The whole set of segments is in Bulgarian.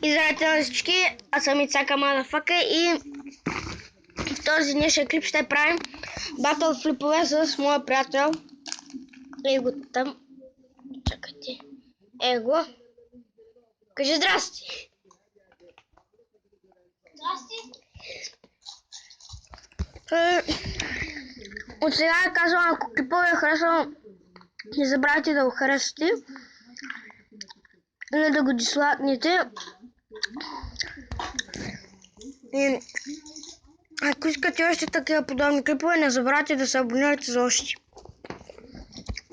И здравейте на всички, аз съм Ицака Мадафака и в този днешен клип ще правим батъл флипове с моя приятел. Его там. Чакайте. Его. Кажи здрасти. Здрасти. От сега казвам, ако клипът ви е харесал, не забравяйте да го харесате или да го дислайкнете. И ако искате още такива подобни клипове, не забравяйте да се абонирате за още.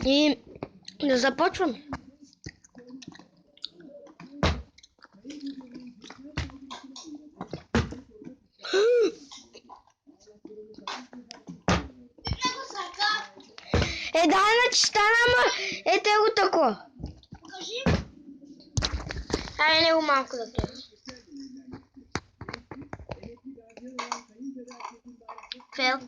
И да започваме. Да, иначе стана, ама ето го тако. Покажи. Айде него малко да гледам. Фел.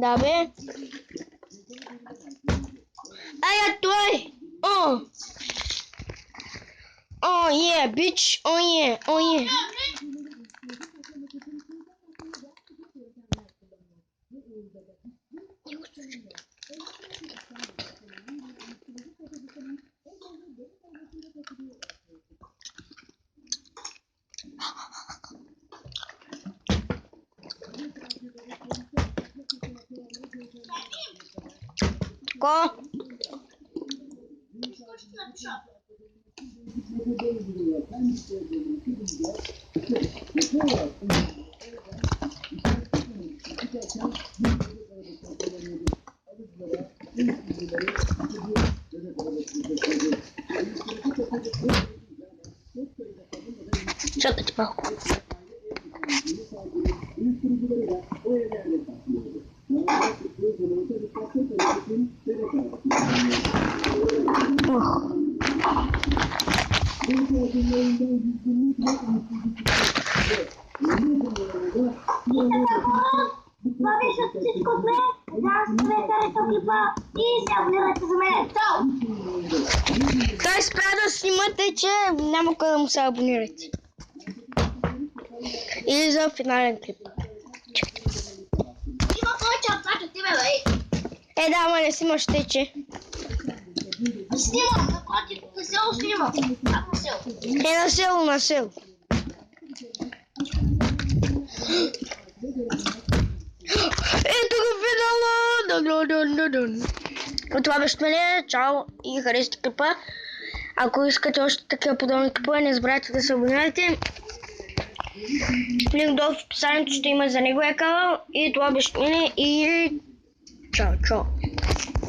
Да бе. Ай, той! О! О, е, бич! О, е! О, е! Ко? Чакайте малко. Това беше всичко от мен. Надявам се да ви е харесал клипа и се абонирайте за мен. Чао! Той спря да снимате, че няма кой да му се абонирате. Или за финален клип. Има повече от това, че ти ме бе. Да, ама не снимаш те, че. Снимам, напротив, на село снимам. Как на село? На село. Ето го финала! От това беше мене. Чао и харесайте клипа. Ако искате още такива подобни клипове, не забравяйте да се абонирате. Линк долу в описанието ще има за неговия канал. И това беше мене и чао.